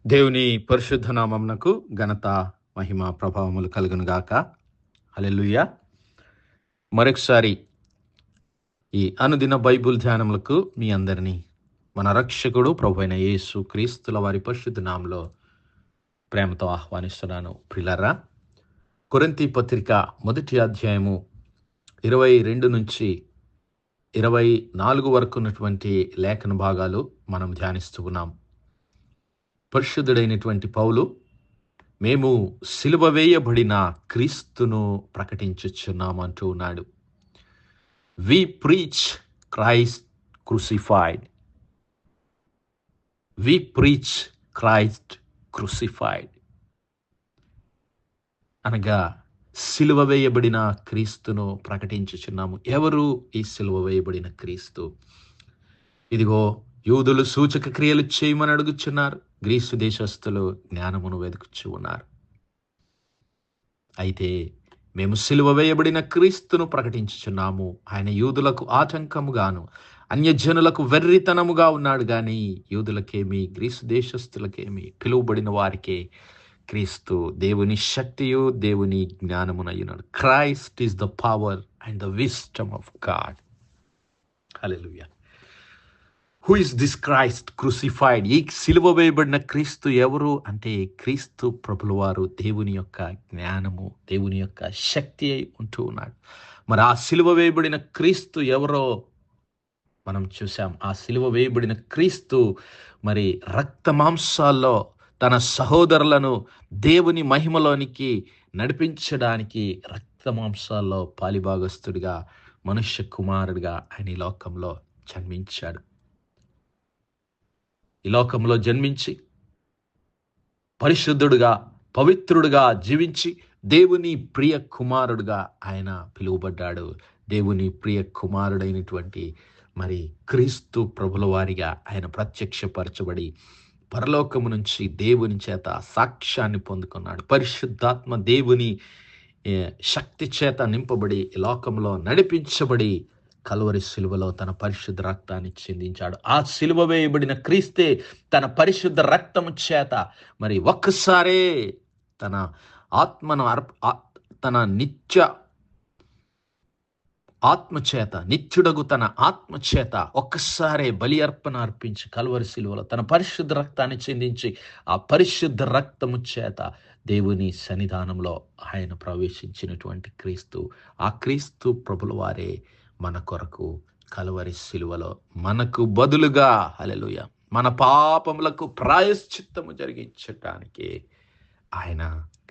దేవుని పరిశుద్ధ నామమునకు ఘనత మహిమ ప్రభావములు కలుగును గాక. హల్లెలూయా. మరొకసారి ఈ అనుదిన బైబుల్ ధ్యానములకు మీ అందరినీ మన రక్షకుడు ప్రభువైన యేసు క్రీస్తుల వారి పరిశుద్ధ నామములో ప్రేమతో ఆహ్వానిస్తున్నాను. ప్రియులారా, కొరింథీ పత్రిక మొదటి అధ్యాయము 22 నుంచి 24 వరకు ఉన్నటువంటి లేఖన భాగాలు మనం ధ్యానిస్తూ ఉన్నాం. పరిశుద్ధుడైనటువంటి పౌలు, మేము సిలువ వేయబడిన క్రీస్తును ప్రకటించుచున్నామంటూ ఉన్నాడు. We preach Christ crucified. We preach Christ crucified అనగా సిలువ వేయబడిన క్రీస్తును ప్రకటించుచున్నాము. ఎవరు ఈ సిలువ వేయబడిన క్రీస్తు? ఇదిగో, యూదులు సూచక క్రియలు చేయమని అడుగుచున్నారు, గ్రీసు దేశస్థులు జ్ఞానమును వెతుకుచూ ఉన్నారు. అయితే మేము సిలువ వేయబడిన క్రీస్తును ప్రకటించుచున్నాము. ఆయన యూదులకు ఆటంకముగాను అన్యజనులకు వెర్రితనముగా ఉన్నాడు గాని యూదులకేమి గ్రీసు దేశస్థులకేమి పిలువబడిన వారికే క్రీస్తు దేవుని శక్తియు దేవుని జ్ఞానమునయ్యున్నాడు. Christ is the power and the wisdom of God. Hallelujah. Who is this Christ crucified? ఈ సిలువ వేయబడిన క్రీస్తు ఎవరు అంటే, క్రీస్తు ప్రభుల వారు దేవుని యొక్క జ్ఞానము, దేవుని యొక్క శక్తి అయి ఉంటూ ఉన్నాడు. మరి ఆ సిలువ వేయబడిన క్రీస్తు ఎవరో మనం చూసాం. ఆ సిలువ వేయబడిన క్రీస్తు మరి రక్త మాంసాల్లో తన సహోదరులను దేవుని మహిమలోనికి నడిపించడానికి రక్త మాంసాల్లో పాలిభాగస్తుడిగా, మనుష్య కుమారుడిగా ఆయన ఈ లోకంలో జన్మించాడు. ఈ లోకంలో జన్మించి పరిశుద్ధుడుగా, పవిత్రుడుగా జీవించి దేవుని ప్రియ కుమారుడుగా ఆయన పిలువబడ్డాడు. దేవుని ప్రియ కుమారుడైనటువంటి మరి క్రీస్తు ప్రభుల వారిగా ఆయన ప్రత్యక్షపరచబడి పరలోకము నుంచి దేవుని చేత సాక్ష్యాన్ని పొందుకున్నాడు. పరిశుద్ధాత్మ దేవుని శక్తి చేత నింపబడి ఈ లోకంలో నడిపించబడి కల్వరి సిలువలో తన పరిశుద్ధ రక్తాన్ని చిందించాడు. ఆ సిలువ వేయబడిన క్రీస్తే తన పరిశుద్ధ రక్తము చేత మరి ఒక్కసారే తన ఆత్మను తన ఆత్మచేత, నిత్యుడగు తన ఆత్మచేత ఒక్కసారే బలి అర్పణ అర్పించి కల్వరి సిలువలో తన పరిశుద్ధ రక్తాన్ని చిందించి ఆ పరిశుద్ధ రక్తము చేత దేవుని సన్నిధానంలో ఆయన ప్రవేశించినటువంటి క్రీస్తు, ఆ క్రీస్తు ప్రభుల వారే మన కొరకు కల్వరి సిలువలో మనకు బదులుగా, హల్లెలూయా, మన పాపములకు ప్రాయశ్చిత్తము జరిగించటానికి ఆయన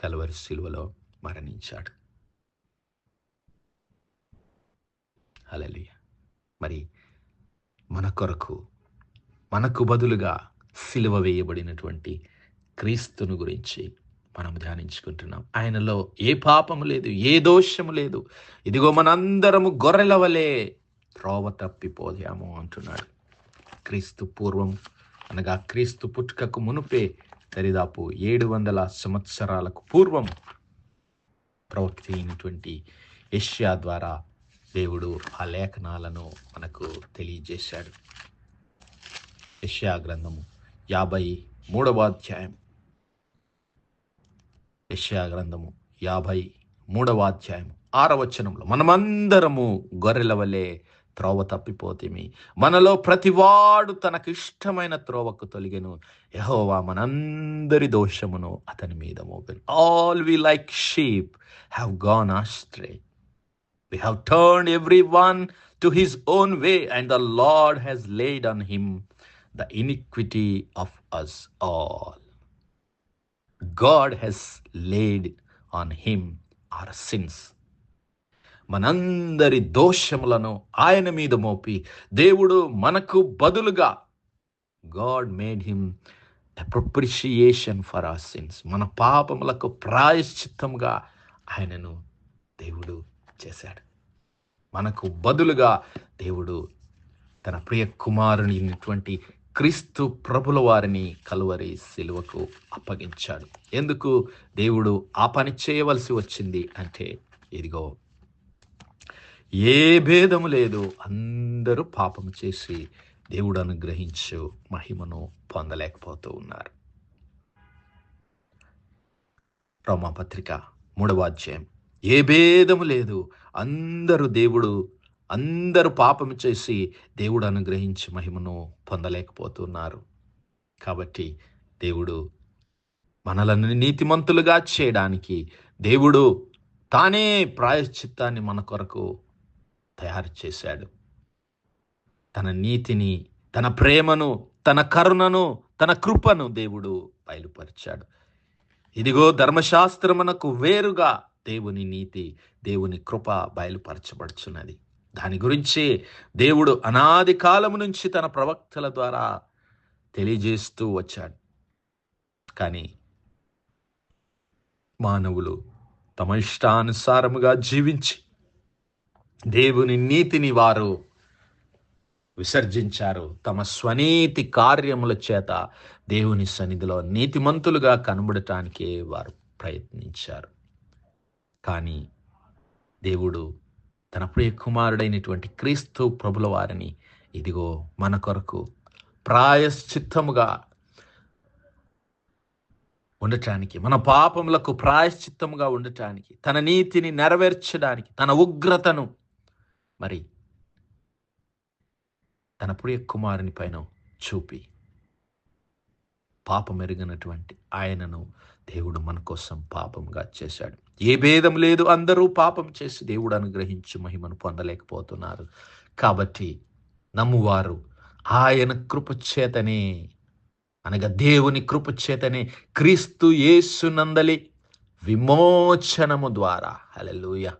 కల్వరి సిలువలో మరణించాడు. హల్లెలూయా. మరి మన కొరకు, మనకు బదులుగా సిలువ వేయబడినటువంటి క్రీస్తును గురించి మనం ధ్యానించుకుంటున్నాం. ఆయనలో ఏ పాపము లేదు, ఏ దోషము లేదు. ఇదిగో, మనందరము గొర్రెల వలె త్రోవ తప్పిపోయాము అంటున్నాడు. క్రీస్తు పూర్వం అనగా క్రీస్తు పుట్టుకకు మునుపే దరిదాపు 700 సంవత్సరాలకు పూర్వం ప్రవక్త అయినటువంటి యెషయా ద్వారా దేవుడు ఆ లేఖనాలను మనకు తెలియజేశాడు. యెషయా గ్రంథము 53వ అధ్యాయం. యెషయా గ్రంథము 53వ అధ్యాయం 6వ వచనంలో, మనమందరము గొర్రెల వలె త్రోవ తప్పిపోతిమి, మనలో ప్రతివాడు తనకు ఇష్టమైన త్రోవకు తొలగెను, యెహోవా మనందరి దోషమును అతని మీద మోపెను. All we like sheep have gone astray, we have turned everyone to his own way, and the Lord has laid on him the iniquity of us all. God has laid on him our sins. మనందరి దోషములను ఆయన మీద మోపి దేవుడు మనకు బదులుగా, God made him a propitiation for our sins. మన పాపములకు ప్రాయశ్చిత్తముగా ఆయనను దేవుడు చేశాడు. మనకు బదులుగా దేవుడు తన ప్రియ కుమారునిటువంటి క్రీస్తు ప్రభుల వారిని కల్వరి సిలువకు అప్పగించాడు. ఎందుకు దేవుడు ఆ పని చేయవలసి వచ్చింది అంటే, ఇదిగో, ఏ భేదము లేదు, అందరూ పాపము చేసి దేవుడు అనుగ్రహించు మహిమను పొందలేకపోతూ ఉన్నారు. రోమాపత్రిక 3వ అధ్యాయం. ఏ భేదము లేదు. అందరూ పాపము చేసి దేవుడు అనుగ్రహించి మహిమను పొందలేకపోతున్నారు. కాబట్టి దేవుడు మనలను నీతిమంతులుగా చేయడానికి దేవుడు తానే ప్రాయశ్చిత్తాన్ని మన కొరకు తయారు చేశాడు. తన నీతిని, తన ప్రేమను, తన కరుణను, తన కృపను దేవుడు బయలుపరిచాడు. ఇదిగో ధర్మశాస్త్రమునకు వేరుగా దేవుని నీతి, దేవుని కృప బయలుపరచబడుచున్నది. దాని గురించి దేవుడు అనాది కాలము నుంచి తన ప్రవక్తల ద్వారా తెలియజేస్తూ వచ్చాడు. కానీ మానవులు తమ ఇష్టానుసారముగా జీవించి దేవుని నీతిని వారు విసర్జించారు. తమ స్వనీతి కార్యముల చేత దేవుని సన్నిధిలో నీతిమంతులుగా కనబడటానికే వారు ప్రయత్నించారు. కానీ దేవుడు తన ప్రియ కుమారుడైనటువంటి క్రీస్తు ప్రభుల వారిని ఇదిగో మన కొరకు ప్రాయశ్చిత్తముగా ఉండటానికి, మన పాపములకు ప్రాయశ్చిత్తముగా ఉండటానికి, తన నీతిని నెరవేర్చడానికి, తన ఉగ్రతను మరి తన ప్రియ కుమారుని పైన చూపి పాపమెరుగనటువంటి ఆయనను దేవుడు మన కోసం పాపంగా చేశాడు. ఏ భేదం లేదు. అందరూ పాపం చేసి దేవుడు అనుగ్రహించి మహిమను పొందలేకపోతున్నారు. కాబట్టి నమ్మువారు ఆయన కృపచేతనే, అనగా దేవుని కృపచేతనే క్రీస్తు యేసునందలి విమోచనము ద్వారా, హల్లెలూయా,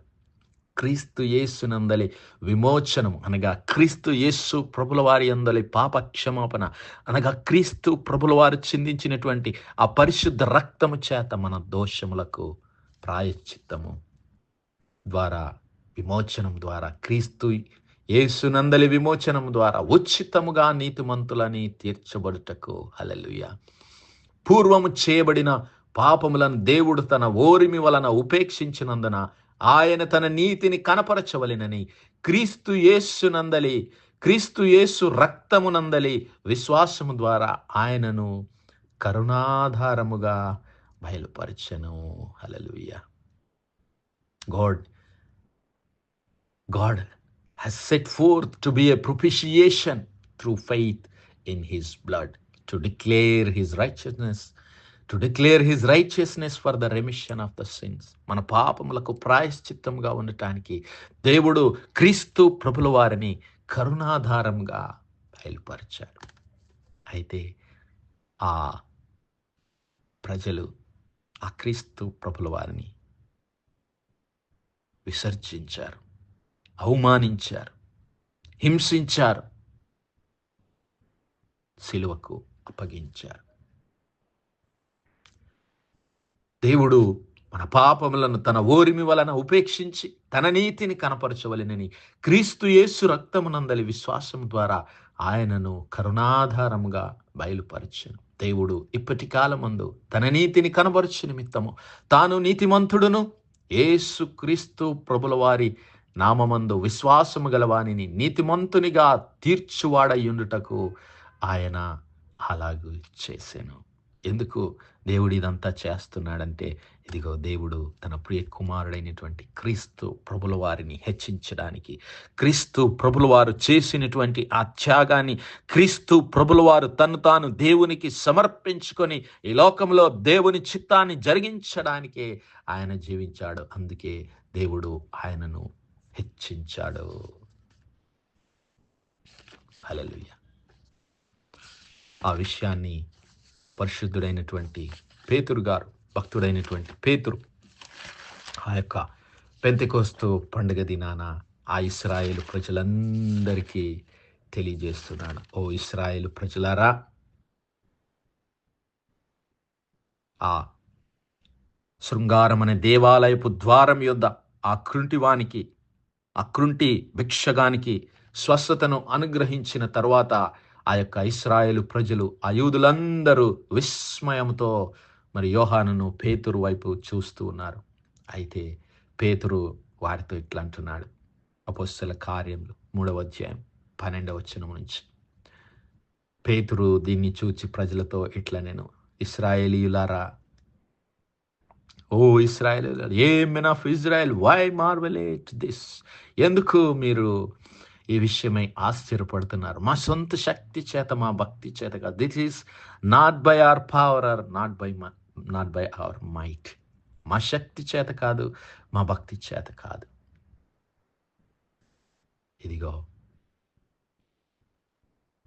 క్రీస్తు యేసునందలి విమోచనము అనగా క్రీస్తు యేసు ప్రభుల వారి యందలి పాప క్షమాపణ అనగా క్రీస్తు ప్రభుల వారు చిందించినటువంటి ఆ పరిశుద్ధ రక్తము చేత మన దోషములకు ప్రాయశ్చిత్తము ద్వారా, విమోచనం ద్వారా, క్రీస్తు యేసునందలి విమోచనం ద్వారా ఉచితముగా నీతిమంతులని తీర్చబడుటకు, హల్లెలూయా, పూర్వము చేయబడిన పాపములను దేవుడు తన ఓరిమి వలన ఉపేక్షించినందున ఆయన తన నీతిని కనపరచవలెనని క్రీస్తు యేసు రక్తమునందలి విశ్వాసము ద్వారా ఆయనను కరుణాధారముగా బయలుపరచెను. హల్లెలూయా. God has set forth to be a propitiation through faith in his blood, to declare his righteousness for the remission of the sins. మన పాపములకు ప్రాయశ్చిత్తముగా ఉండటానికి దేవుడు క్రీస్తు ప్రభుల వారిని కరుణాధారంగా బయలుపరిచాడు. అయితే ఆ ప్రజలు ఆ క్రీస్తు ప్రభుల వారిని విసర్జించారు, అవమానించారు, హింసించారు, సిలువకు అప్పగించారు. దేవుడు మన పాపములను తన ఓరిమి వలన ఉపేక్షించి తన నీతిని కనపరచవలెనని క్రీస్తు యేసు రక్తమునందలి విశ్వాసం ద్వారా ఆయనను కరుణాధారముగా బయలుపరచెను. దేవుడు ఇప్పటి కాలమందు తన నీతిని కనపరచు నిమిత్తము తాను నీతిమంతుడును యేసు క్రీస్తు ప్రభుల వారి నామమందు విశ్వాసము గలవానిని నీతిమంతునిగా తీర్చువాడయ్యుండుటకు ఆయన అలాగూ చేశాను. ఎందుకు దేవుడు ఇదంతా చేస్తున్నాడంటే, ఇదిగో దేవుడు తన ప్రియ కుమారుడైనటువంటి క్రీస్తు ప్రభుల వారిని హెచ్చించడానికి, క్రీస్తు ప్రభుల వారు చేసినటువంటి ఆ త్యాగాన్ని, క్రీస్తు ప్రభుల వారు తను తాను దేవునికి సమర్పించుకొని ఈ లోకంలో దేవుని చిత్తాన్ని జరిగించడానికే ఆయన జీవించాడు. అందుకే దేవుడు ఆయనను హెచ్చించాడు. హల్లెలూయా. ఆ విషయాన్ని పరిశుద్ధుడైనటువంటి పేతురు గారు, భక్తుడైనటువంటి పేతురు ఆ యొక్క పెంతెకోస్తు పండుగ దినాన ఆ ఇశ్రాయేలు ప్రజలందరికీ తెలియజేస్తున్నాడు. ఓ ఇశ్రాయేలు ప్రజలారా, ఆ శృంగారం అనే దేవాలయపు ద్వారం యొద్ద ఆ కృంటి భిక్షగానికి స్వస్థతను అనుగ్రహించిన తర్వాత ఆ యొక్క ఇశ్రాయేలు ప్రజలు, ఆ యూదులందరూ విస్మయంతో మరి యోహానును, పేతురు వైపు చూస్తూ ఉన్నారు. అయితే పేతురు వారితో ఇట్లా అంటున్నాడు. అపోస్తల కార్యములు 3వ అధ్యాయం 12వ వచనం నుంచి. పేతురు దీన్ని చూచి ప్రజలతో ఇట్లా, నేను ఇశ్రాయేలీయులారా, ఓ ఇశ్రాయేల్, ye men of Israel, why marvel ye at this? ఎందుకు మీరు ఈ విషయమై ఆశ్చర్యపడుతున్నారు? మా సొంత శక్తి చేత, మా భక్తి చేత కాదు. This is not by our power or not by our might. మా శక్తి చేత కాదు, మా భక్తి చేత కాదు. ఇదిగో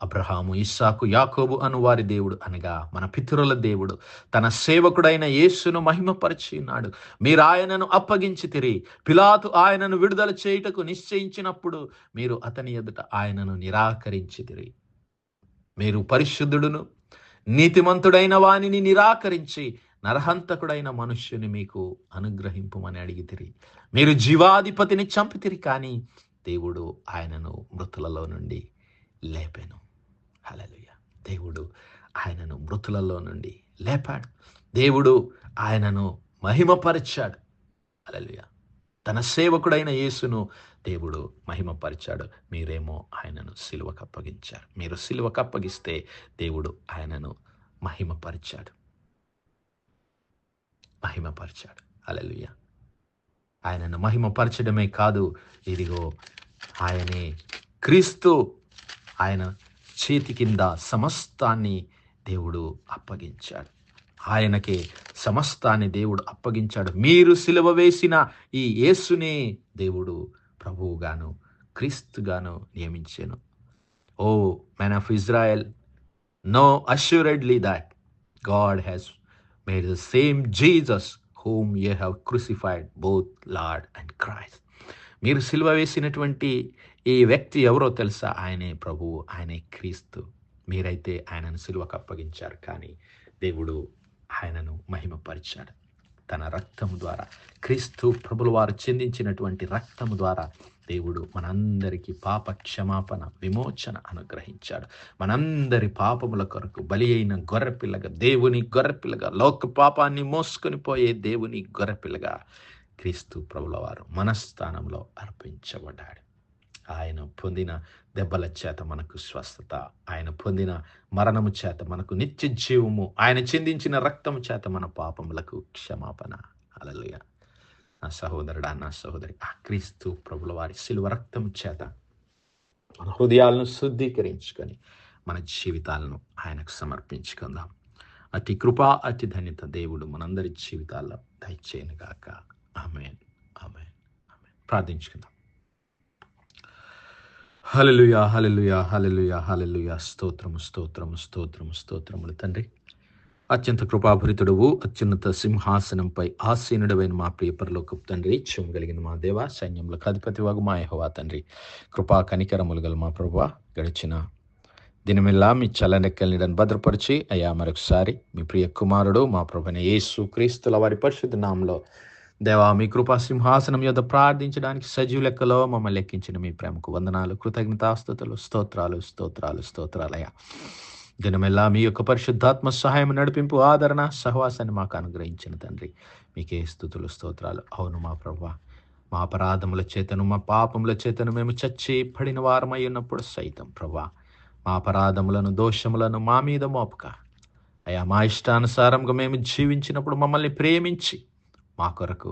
అబ్రహాము, ఇస్సాకు, యాకోబు అను వారి దేవుడు, అనగా మన పితరుల దేవుడు తన సేవకుడైన యేసును మహిమపరిచి ఉన్నాడు. మీరు ఆయనను అప్పగించితిరి. పిలాతు ఆయనను విడుదల చేయుటకు నిశ్చయించినప్పుడు మీరు అతని ఎదుట ఆయనను నిరాకరించితిరి. మీరు పరిశుద్ధుడును నీతిమంతుడైన వానిని నిరాకరించి నరహంతకుడైన మనుష్యుని మీకు అనుగ్రహింపుమని అడిగితిరి. మీరు జీవాధిపతిని చంపితిరి, కానీ దేవుడు ఆయనను మృతులలో నుండి లేపెను. హల్లెలూయా. దేవుడు ఆయనను మృతులలో నుండి లేపాడు. దేవుడు ఆయనను మహిమపరిచాడు. హల్లెలూయా. తన సేవకుడైన యేసును దేవుడు మహిమపరిచాడు. మీరేమో ఆయనను సిలువకు అప్పగించారు. మీరు సిలువకు అప్పగిస్తే దేవుడు ఆయనను మహిమపరిచాడు. హల్లెలూయా. ఆయనను మహిమపరచడమే కాదు, ఇదిగో ఆయనే క్రీస్తు. ఆయన చేతి కింద సమస్తాన్ని దేవుడు అప్పగించాడు. ఆయనకే సమస్తాన్ని దేవుడు అప్పగించాడు. మీరు సిలువ వేసిన ఈ యేసునే దేవుడు ప్రభువుగాను క్రీస్తుగాను నియమించెను. O men of Israel, know assuredly that God has made the same Jesus whom ye have crucified, both Lord and Christ. మీరు సిలువ వేసినటువంటి ఈ వ్యక్తి ఎవరో తెలుసా? ఆయనే ప్రభువు, ఆయనే క్రీస్తు. మీరైతే ఆయనను సిలువకు అప్పగించారు, కానీ దేవుడు ఆయనను మహిమపరిచాడు. తన రక్తము ద్వారా, క్రీస్తు ప్రభుల వారు చెందించినటువంటి రక్తము ద్వారా దేవుడు మనందరికీ పాప క్షమాపణ, విమోచన అనుగ్రహించాడు. మనందరి పాపముల కొరకు బలి అయిన గొర్రెపిల్లగా, దేవుని గొర్రెపిల్లగా, లోక పాపాన్ని మోసుకొని పోయే దేవుని గొర్రెపిల్లగా క్రీస్తు ప్రభుల వారు మన స్థానంలో అర్పించబడ్డాడు. ఆయన పొందిన దెబ్బల చేత మనకు స్వస్థత, ఆయన పొందిన మరణము చేత మనకు నిత్య జీవము, ఆయన చిందించిన రక్తము చేత మన పాపములకు క్షమాపణ. హల్లెలూయా. నా సహోదరుడా, నా సహోదరి, ఆ క్రీస్తు ప్రభుల వారి సిలువ రక్తం చేత మన హృదయాలను శుద్ధీకరించుకొని మన జీవితాలను ఆయనకు సమర్పించుకుందాం. అతి కృప, అతి ధన్యత దేవుడు మనందరి జీవితాల్లో దయచేయను గాక. ఆమేన్, ఆమేన్, ఆమేన్. ప్రార్థించుకుందాం. హల్లెలూయా, హల్లెలూయా, హల్లెలూయా, హల్లెలూయా. స్తోత్రము, స్తోత్రము, స్తోత్రము, స్తోత్రములు తండ్రి. అత్యంత కృపాభరితుడువు, అత్యున్నత సింహాసనంపై ఆసీనుడవైన మా ప్రియ పరలోకపు తండ్రి, జీవము కలిగిన మా దేవ, సైన్యములకు అధిపతివగు మా యెహోవా తండ్రి, కృపా కనికరములు గల మా ప్రభువా, గడిచిన దినమెల్లా మీ చల్లనెక్కల నీడను భద్రపరిచి, అయ్యా మరొకసారి మీ ప్రియ కుమారుడు మా ప్రభువైన యేసు క్రీస్తుల వారి పరిశుద్ధ నామములో దేవా, మీ కృపా సింహాసనం యొద్ద ప్రార్థించడానికి సజీవ లెక్కలో మమ్మల్ని లెక్కించిన మీ ప్రేమకు వందనాలు, కృతజ్ఞతాస్తుతులు, స్తోత్రాలు, స్తోత్రాలు, స్తోత్రాలయ్యా. దినమెల్లా మీ యొక్క పరిశుద్ధాత్మ సహాయం, నడిపింపు, ఆదరణ, సహవాసాన్ని మాకు అనుగ్రహించిన తండ్రి, మీకే స్తుతులు, స్తోత్రాలు. అవును మా ప్రభువా, మా అపరాధముల చేతను, మా పాపముల చేతను మేము చచ్చి పడిన వారమై ఉన్నప్పుడు సైతం ప్రభువా, మా అపరాధములను, దోషములను మా మీద మోపక, అయ్యా మా ఇష్టానుసారంగా మేము జీవించినప్పుడు మమ్మల్ని ప్రేమించి మా కొరకు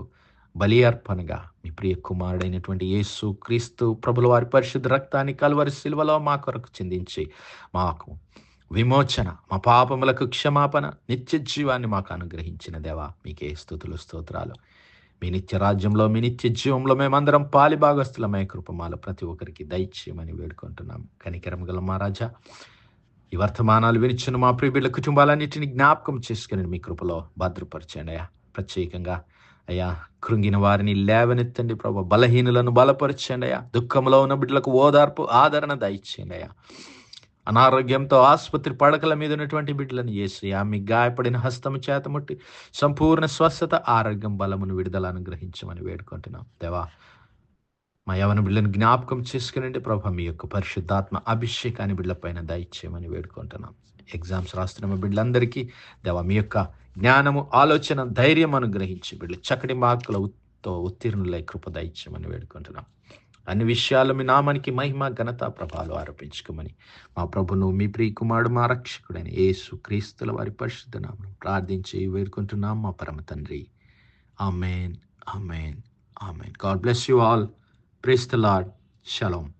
బలి అర్పణగా మీ ప్రియ కుమారుడైనటువంటి యేసు క్రీస్తు ప్రభుల వారి పరిశుద్ధ రక్తాన్ని కల్వరి సిలువలో మా కొరకు చిందించి మాకు విమోచన, మా పాపములకు క్షమాపణ, నిత్య జీవాన్ని మాకు అనుగ్రహించిన దేవా, మీకే స్తుతులు, స్తోత్రాలు. మీ నిత్య రాజ్యంలో, మీ నిత్య జీవంలో మేమందరం పాలి భాగస్థులమై కృపమాల ప్రతి ఒక్కరికి దయచేయమని వేడుకుంటున్నాం. కనికరం గల మా రాజా, ఈ వర్తమానాలు వినిచిన మా ప్రియ బిడ్డల కుటుంబాలన్నింటినీ జ్ఞాపకం చేసుకుని మీ కృపలో భద్రపరచండి అయ్యా. ప్రత్యేకంగా అయ్యా కృంగిన వారిని లేవనెత్తండి ప్రభు, బలహీనులను బలపరచండి అయ్యా. దుఃఖంలో ఉన్న బిడ్డలకు ఓదార్పు, ఆదరణ దయచేయండి అయ్యా. అనారోగ్యంతో ఆసుపత్రి పడకల మీద ఉన్నటువంటి బిడ్డలను యేసయ్యా మీ గాయపడిన హస్తము చేత ముట్టి సంపూర్ణ స్వస్థత, ఆరోగ్యం, బలమును, విడుదల అనుగ్రహించమని వేడుకుంటున్నాం దేవా. మా యవన బిడ్డలను జ్ఞాపకం చేసుకునండి ప్రభు, మీ యొక్క పరిశుద్ధాత్మ అభిషేకాన్ని బిడ్డలపైన దయచేయమని వేడుకుంటున్నాం. ఎగ్జామ్స్ రాస్తున్న బిడ్డలందరికీ దేవా మీ యొక్క జ్ఞానము, ఆలోచన, ధైర్యం అనుగ్రహించి బిడ్డలు చక్కటి మార్కులతో ఉత్తీర్ణులై కృప దయచేయమని వేడుకుంటున్నాం. అన్ని విషయాలు మీ నామానికి మహిమ, ఘనత, ప్రభావాలు ఆరోపించుకోమని మా ప్రభును, మీ ప్రియ కుమారుడు, మా రక్షకుడైన యేసు క్రీస్తుల వారి పరిశుద్ధ నామమున ప్రార్థించి వేడుకుంటున్నాం మా పరమ తండ్రి. ఆమేన్. ఆమేన్. ఆమేన్. God bless you all. Praise the Lord. Shalom.